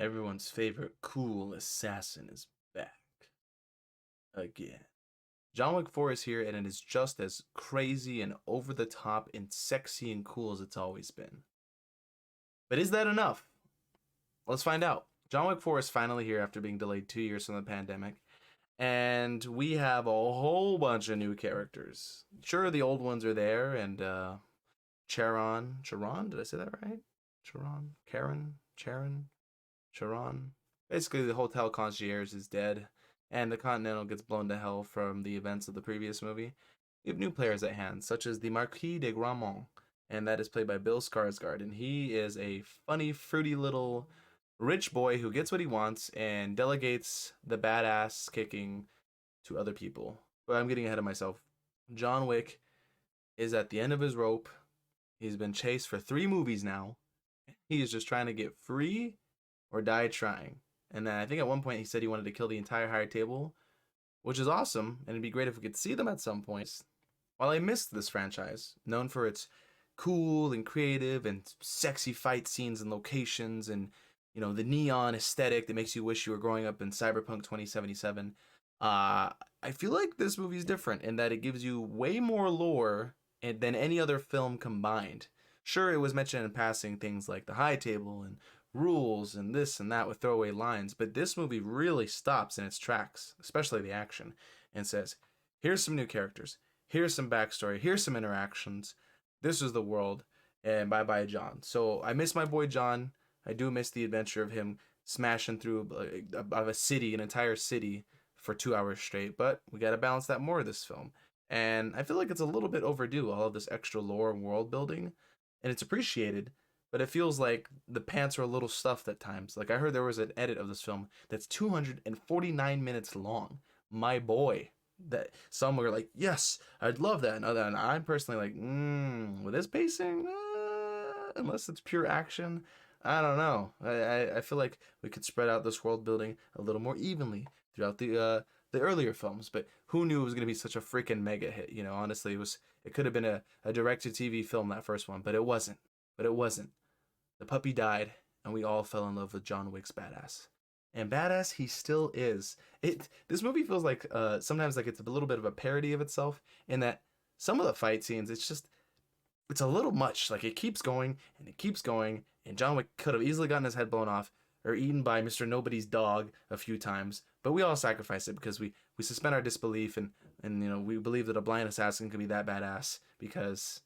Everyone's favorite cool assassin is back again. John Wick 4 is here, and it is just as crazy and over the top and sexy and cool as it's always been. But is that enough? Let's find out. John Wick 4 is finally here after being delayed 2 years from the pandemic, and we have a whole bunch of new characters. Sure, the old ones are there, and Charon, did I say that right? Charon. Basically, the hotel concierge is dead, and the Continental gets blown to hell from the events of the previous movie. We have new players at hand, such as the Marquis de Gramont, and that is played by Bill Skarsgård, and he is a funny, fruity little rich boy who gets what he wants and delegates the badass kicking to other people. But I'm getting ahead of myself. John Wick is at the end of his rope. He's been chased for 3 movies now. He is just trying to get free or die trying. And then I think at one point he said he wanted to kill the entire higher table, which is awesome, and it'd be great if we could see them at some point. While I missed this franchise, known for its cool and creative and sexy fight scenes and locations and the neon aesthetic that makes you wish you were growing up in Cyberpunk 2077, I feel like this movie is different in that it gives you way more lore than any other film combined. Sure, it was mentioned in passing things like the high table and rules and this and that with throwaway lines, but this movie really stops in its tracks, especially the action, and says, here's some new characters, here's some backstory, here's some interactions, this is the world, and bye bye, John. So I miss my boy John. I do miss the adventure of him smashing through a city, an entire city, for 2 hours straight, but we gotta balance that more this film. And I feel like it's a little bit overdue, all of this extra lore and world building, and it's appreciated, but it feels like the pants are a little stuffed at times. Like I heard there was an edit of this film that's 249 minutes long. My boy, that some were like, yes, I'd love that, and I'm personally like, with this pacing, unless it's pure action, I don't know. I feel like we could spread out this world building a little more evenly throughout the earlier films, but who knew it was gonna be such a freaking mega hit? Honestly, it could have been a direct-to-TV film, that first one, but it wasn't. But it wasn't. The puppy died, and we all fell in love with John Wick's badass. And badass he still is. This movie feels like sometimes like it's a little bit of a parody of itself in that some of the fight scenes, it's a little much. Like it keeps going and it keeps going, and John Wick could have easily gotten his head blown off or eaten by Mr. Nobody's dog a few times, but we all sacrifice it because we suspend our disbelief, and we believe that a blind assassin can be that badass because,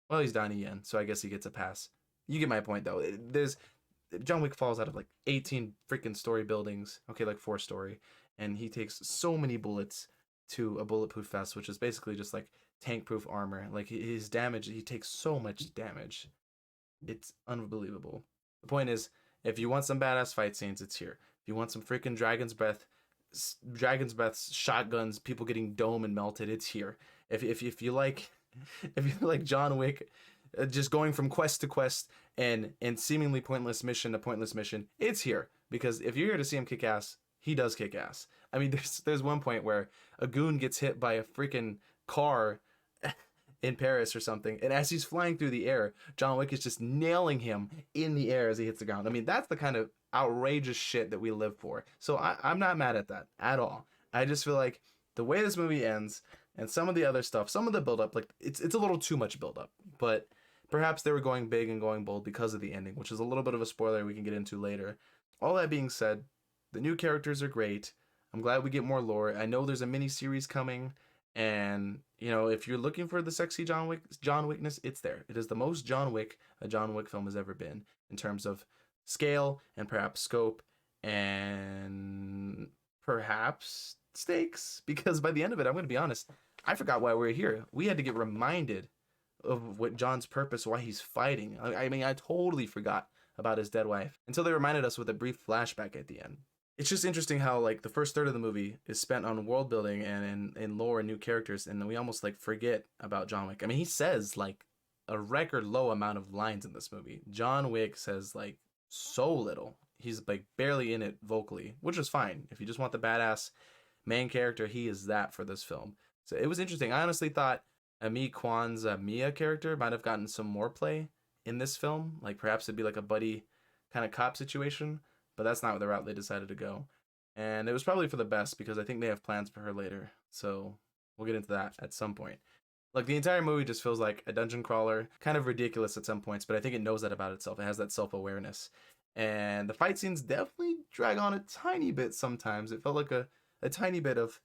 well, he's Donnie Yen, so I guess he gets a pass. You get my point though. There's John Wick falls out of like 18 freaking story buildings. Okay, like 4 story, and he takes so many bullets to a bulletproof vest, which is basically just like tank proof armor. Like his damage, he takes so much damage. It's unbelievable. The point is, if you want some badass fight scenes, it's here. If you want some freaking Dragon's Breath shotguns, people getting dome and melted, it's here. If you like if you like John Wick, just going from quest to quest and seemingly pointless mission to pointless mission, it's here. Because if you're here to see him kick ass, he does kick ass. I mean, there's one point where a goon gets hit by a freaking car in Paris or something, and as he's flying through the air, John Wick is just nailing him in the air as he hits the ground. I mean, that's the kind of outrageous shit that we live for. So I'm not mad at that at all. I just feel like the way this movie ends and some of the other stuff, some of the build up, like it's a little too much build up. But perhaps they were going big and going bold because of the ending, which is a little bit of a spoiler we can get into later. All that being said, the new characters are great. I'm glad we get more lore. I know there's a mini series coming, and if you're looking for the sexy John Wickness, it's there. It is the most John Wick a John Wick film has ever been in terms of scale and perhaps scope and perhaps stakes. Because by the end of it, I'm going to be honest, I forgot why we were here. We had to get reminded of what John's purpose, why he's fighting. I mean, I totally forgot about his dead wife until they reminded us with a brief flashback at the end. It's just interesting how like the first third of the movie is spent on world building and in lore and new characters, and then we almost like forget about John Wick. I mean, he says like a record low amount of lines in this movie. John Wick says like so little. He's like barely in it vocally, which is fine. If you just want the badass main character, he is that for this film. So it was interesting. I honestly thought Ami Kwan's Mia character might have gotten some more play in this film. Like perhaps it'd be like a buddy kind of cop situation, but that's not the route they decided to go. And it was probably for the best because I think they have plans for her later. So we'll get into that at some point. Like the entire movie just feels like a dungeon crawler, kind of ridiculous at some points, but I think it knows that about itself. It has that self awareness. And the fight scenes definitely drag on a tiny bit sometimes. It felt like a tiny bit of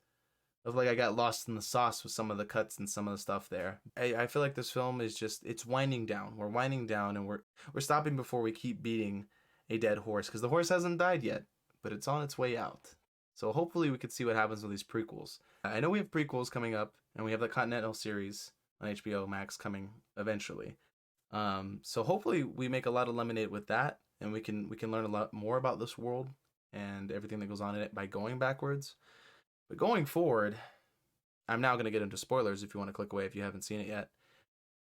like I got lost in the sauce with some of the cuts and some of the stuff there. I feel like this film is just it's winding down. We're winding down and we're stopping before we keep beating a dead horse because the horse hasn't died yet, but it's on its way out. So hopefully we could see what happens with these prequels. I know we have prequels coming up, and we have the Continental series on HBO Max coming eventually. So hopefully we make a lot of lemonade with that, and we can learn a lot more about this world and everything that goes on in it by going backwards. But going forward, I'm now going to get into spoilers if you want to click away if you haven't seen it yet.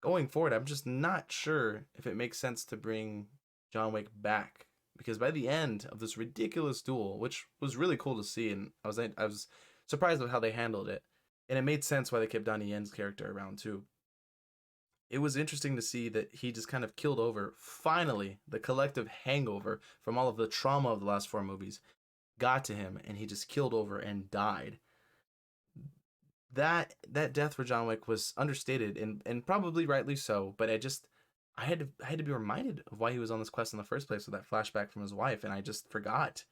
Going forward, I'm just not sure if it makes sense to bring John Wick back because by the end of this ridiculous duel, which was really cool to see, and I was surprised with how they handled it, and it made sense why they kept Donnie Yen's character around too. It was interesting to see that he just kind of killed over. Finally, the collective hangover from all of the trauma of the last four movies got to him, and he just killed over and died. That death for John Wick was understated and probably rightly so, but I had to be reminded of why he was on this quest in the first place with that flashback from his wife, and I just forgot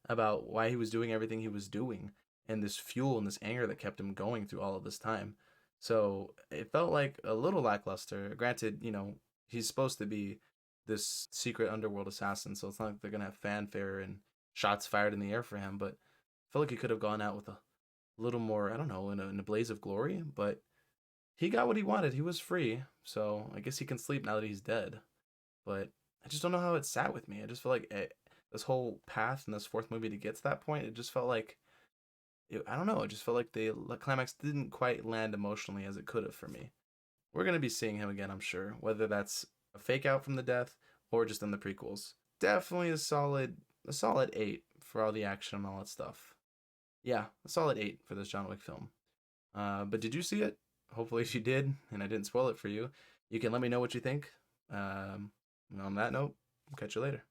about why he was doing everything he was doing and this fuel and this anger that kept him going through all of this time. So it felt like a little lackluster. Granted, he's supposed to be this secret underworld assassin, so it's not like they're gonna have fanfare and shots fired in the air for him, but I felt like he could have gone out with a little more, I don't know, in a blaze of glory, but he got what he wanted. He was free, so I guess he can sleep now that he's dead. But I just don't know how it sat with me. I just feel like this whole path in this fourth movie to get to that point, it just felt like I don't know. It just felt like the climax didn't quite land emotionally as it could have for me. We're gonna be seeing him again, I'm sure, whether that's a fake out from the death or just in the prequels. Definitely a solid 8 for all the action and all that stuff. Yeah, a solid 8 for this John Wick film. But did you see it? Hopefully, if you did, and I didn't spoil it for you, you can let me know what you think. On that note, catch you later.